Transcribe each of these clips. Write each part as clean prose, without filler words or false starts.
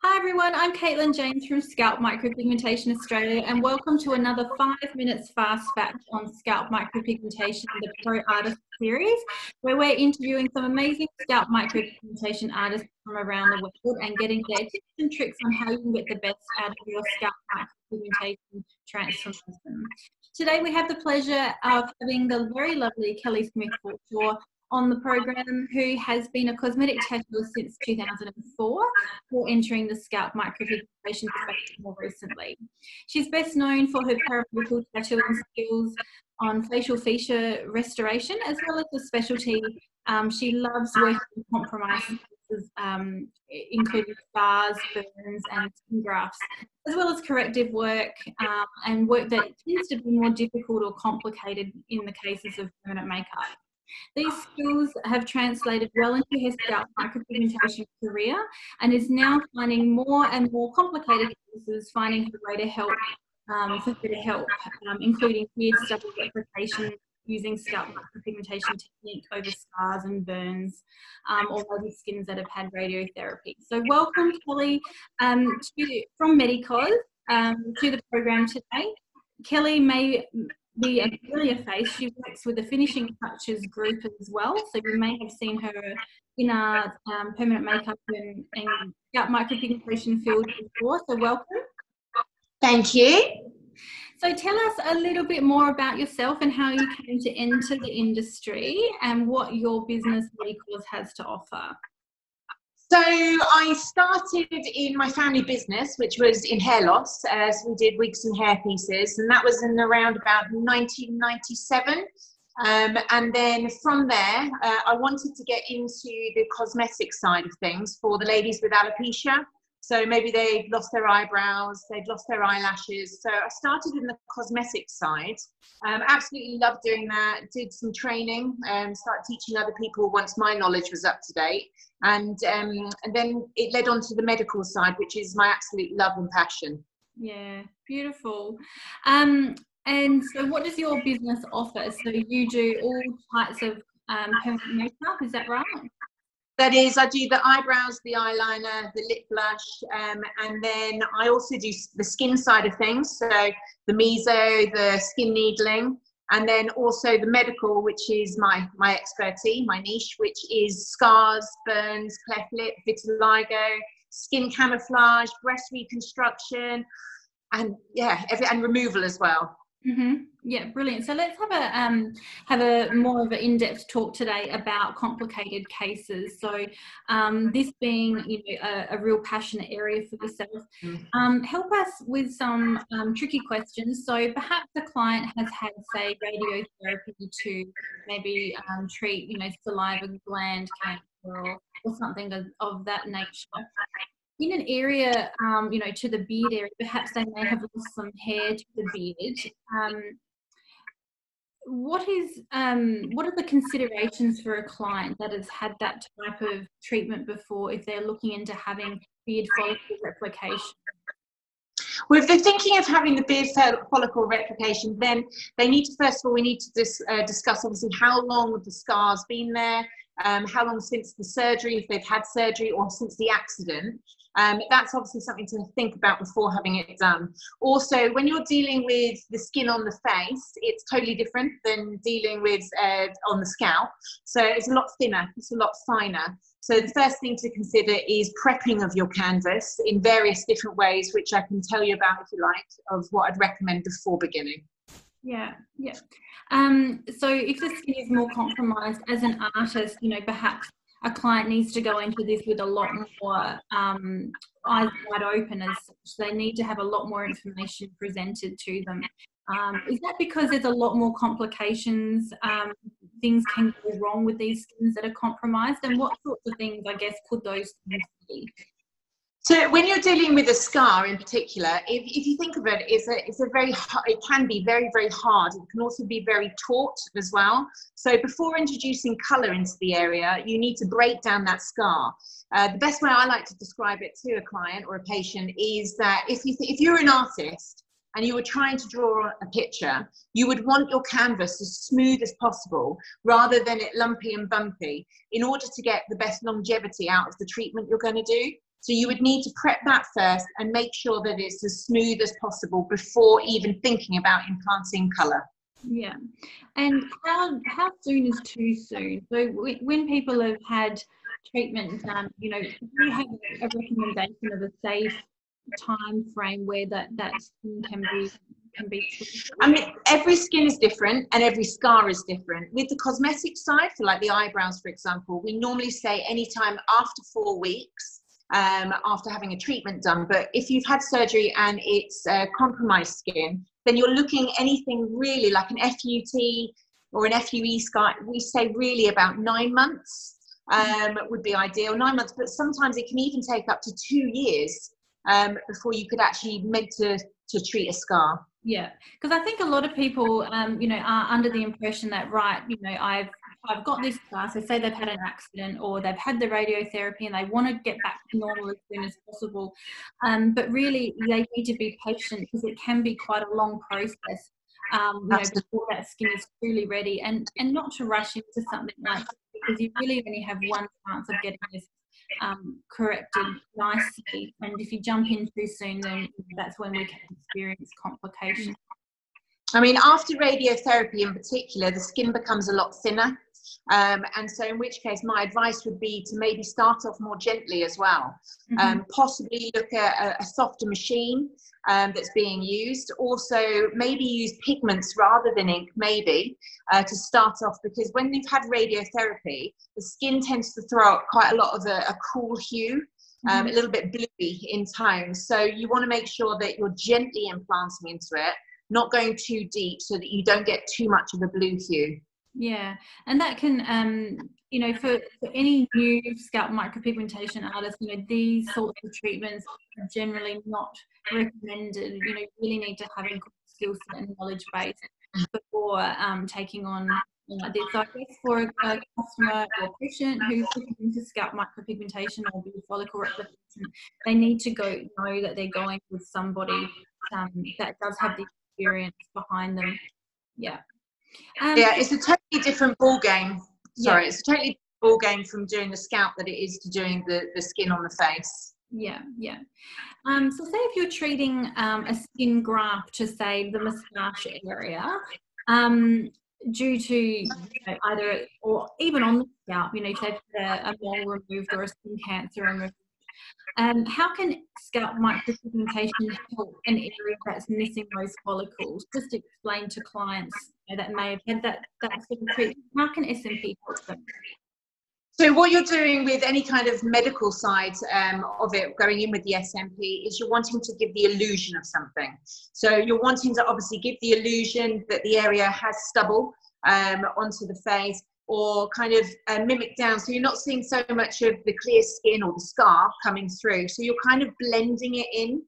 Hi everyone, I'm Caitlin James from Scalp Micropigmentation Australia, and welcome to another 5 minutes fast fact on Scalp Micropigmentation, the Pro Artist series, where we're interviewing some amazing scalp micropigmentation artists from around the world and getting their tips and tricks on how you can get the best out of your scalp micropigmentation transformation. Today we have the pleasure of having the very lovely Kelly Smith-Forshaw on the program, who has been a cosmetic tattooer since 2004 before entering the scalp micropigmentation space more recently. She's best known for her paramedical tattooing skills on facial feature restoration, as well as a specialty. She loves working with compromised cases, including scars, burns, and skin grafts, as well as corrective work and work that tends to be more difficult or complicated in the cases of permanent makeup. These skills have translated well into her scalp micropigmentation career and is now finding more and more complicated cases, finding her way to help for better help, including beard stubble replication using scalp micropigmentation technique over scars and burns, or maybe skins that have had radiotherapy. So welcome, Kelly, from MEDICOS to the program today. Kelly may be a familiar face. She works with the Finishing Touches group as well, so you may have seen her in our permanent makeup and scalp micropigmentation field before, so welcome. Thank you. So tell us a little bit more about yourself and how you came to enter the industry and what your business MEDICOS has to offer. So I started in my family business, which was in hair loss. So we did wigs and hair pieces, and that was in around about 1997. And then from there, I wanted to get into the cosmetic side of things for the ladies with alopecia. So maybe they'd lost their eyebrows, they'd lost their eyelashes. So I started in the cosmetic side. Absolutely loved doing that. Did some training and started teaching other people once my knowledge was up to date. And then it led on to the medical side, which is my absolute love and passion. Yeah, beautiful. And so what does your business offer? So you do all types of permanent makeup, is that right? That is, I do the eyebrows, the eyeliner, the lip blush, and then I also do the skin side of things, so the meso, the skin needling, and then also the medical, which is my expertise, my niche, which is scars, burns, cleft lip, vitiligo, skin camouflage, breast reconstruction, and yeah, and removal as well. Mm-hmm. Yeah, brilliant. So let's have a more of an in-depth talk today about complicated cases. So this being a real passionate area for yourself, help us with some tricky questions. So perhaps the client has had, say, radiotherapy to maybe treat saliva gland cancer or something of that nature. In an area, to the beard area, perhaps they may have lost some hair to the beard. What are the considerations for a client that has had that type of treatment before if they're looking into having beard follicle replication? Well, if they're thinking of having the beard follicle replication, then they need to, first of all, we need to discuss obviously how long have the scars been there, how long since the surgery, if they've had surgery, or since the accident. That's obviously something to think about before having it done. Also, when you're dealing with the skin on the face, it's totally different than dealing with on the scalp. So it's a lot thinner, it's a lot finer. So the first thing to consider is prepping of your canvas in various different ways, which I can tell you about if you like, of what I'd recommend before beginning. Yeah, yeah. So if the skin is more compromised as an artist, perhaps a client needs to go into this with a lot more eyes wide open as such. They need to have a lot more information presented to them. Is that because there's a lot more complications? Things can go wrong with these skins that are compromised, and what sorts of things, I guess, could those things be? So when you're dealing with a scar in particular, if you think of it, it can be very, very hard. It can also be very taut as well. So before introducing colour into the area, you need to break down that scar. The best way I like to describe it to a client or a patient is that if you're an artist and you were trying to draw a picture, you would want your canvas as smooth as possible rather than it lumpy and bumpy in order to get the best longevity out of the treatment you're going to do. So you would need to prep that first and make sure that it's as smooth as possible before even thinking about implanting colour. Yeah. And how soon is too soon? So when people have had treatment done, you know, do you have a recommendation of a safe time frame where that skin can be treated? I mean, every skin is different and every scar is different. With the cosmetic side, for like the eyebrows, for example, we normally say anytime after 4 weeks after having a treatment done. But if you've had surgery and it's compromised skin, then you're looking anything really like an FUT or an FUE scar. We say really about 9 months would be ideal, 9 months, but sometimes it can even take up to 2 years before you could actually meant to treat a scar. Yeah, because I think a lot of people, you know, are under the impression that, right, you know, I've got this scar, so say they've had an accident or they've had the radiotherapy and they want to get back to normal as soon as possible. But really, they need to be patient because it can be quite a long process, you know, before that skin is truly ready, and not to rush into something like that, because you really only have one chance of getting this corrected nicely, and if you jump in too soon, then that's when we can experience complications. I mean, after radiotherapy in particular, the skin becomes a lot thinner, and so in which case my advice would be to maybe start off more gently as well. Possibly look at a softer machine that's being used. Also maybe use pigments rather than ink, maybe to start off, because when you've had radiotherapy, the skin tends to throw out quite a lot of a cool hue, a little bit bluey in tone. So you want to make sure that you're gently implanting into it, not going too deep, so that you don't get too much of a blue hue. Yeah, and that can, you know, for any new scalp micropigmentation artists, you know, these sorts of treatments are generally not recommended. You know, you really need to have a good skill set and knowledge base before taking on like this. So I guess for a customer or patient who's looking into scalp micropigmentation or beard follicle replication, they need to know that they're going with somebody that does have the experience behind them. Yeah. Yeah, it's a totally different ball game. Sorry, it's a totally different ball game from doing the scalp that it is to doing the skin on the face. Yeah, yeah. So say if you're treating a skin graft to, say, the moustache area, due to, you know, either or even on the scalp, you know, if they've had a mole removed or a skin cancer removed, how can scalp micropigmentation help an area that's missing those follicles? Just explain to clients, you know, that may have had that sort of treatment. How can SMP help them? So what you're doing with any kind of medical side of it, going in with the SMP, is you're wanting to give the illusion of something. So you're wanting to obviously give the illusion that the area has stubble onto the face, or kind of mimic down. So you're not seeing so much of the clear skin or the scar coming through. So you're kind of blending it in,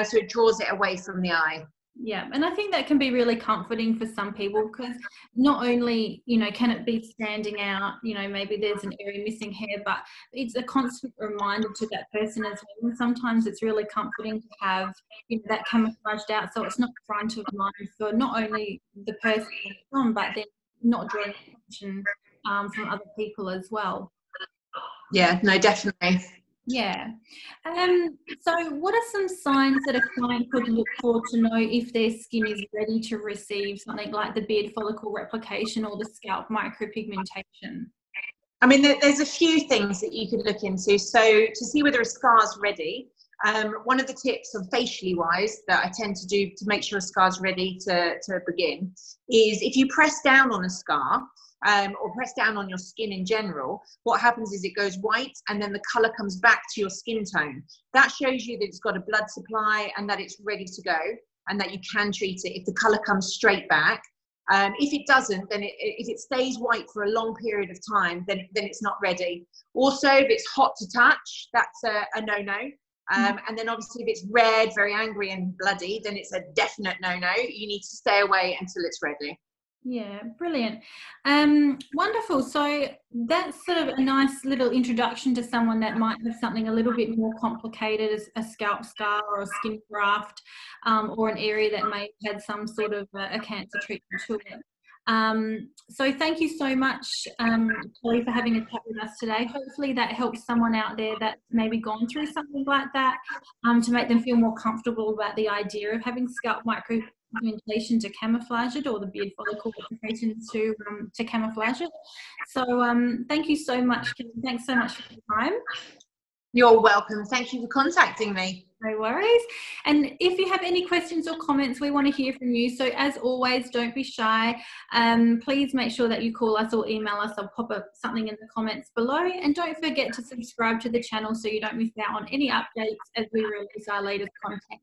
so it draws it away from the eye. Yeah, and I think that can be really comforting for some people, because not only, you know, can it be standing out, you know, maybe there's an area missing hair, but it's a constant reminder to that person as well. And sometimes it's really comforting to have, you know, that camouflaged out, so it's not front of mind for not only the person on, but then not drawing attention from other people as well. Yeah, no, definitely. Yeah. So what are some signs that a client could look for to know if their skin is ready to receive something like the beard follicle replication or the scalp micropigmentation? I mean, there's a few things that you could look into. So to see whether a scar's ready, one of the tips of facially wise that I tend to do to make sure a scar's ready to begin is if you press down on a scar, or press down on your skin in general, what happens is it goes white and then the colour comes back to your skin tone. That shows you that it's got a blood supply and that it's ready to go and that you can treat it if the colour comes straight back. If it doesn't, then if it stays white for a long period of time, then it's not ready. Also, if it's hot to touch, that's a no-no. And then obviously if it's red, very angry and bloody, then it's a definite no-no. You need to stay away until it's ready. Yeah, brilliant. Wonderful. So that's sort of a nice little introduction to someone that might have something a little bit more complicated, as a scalp scar or a skin graft, or an area that may have had some sort of a cancer treatment to it. So thank you so much, Chloe, for having a chat with us today. Hopefully that helps someone out there that's maybe gone through something like that, to make them feel more comfortable about the idea of having scalp micropigmentation to camouflage it, or the beard follicle application to camouflage it. So thank you so much, Kelly. Thanks so much for your time. You're welcome. Thank you for contacting me. No worries. And if you have any questions or comments, we want to hear from you. So as always, don't be shy. Please make sure that you call us or email us. I'll pop up something in the comments below. And don't forget to subscribe to the channel so you don't miss out on any updates as we release our latest content.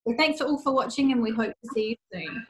So thanks all for watching, and we hope to see you soon.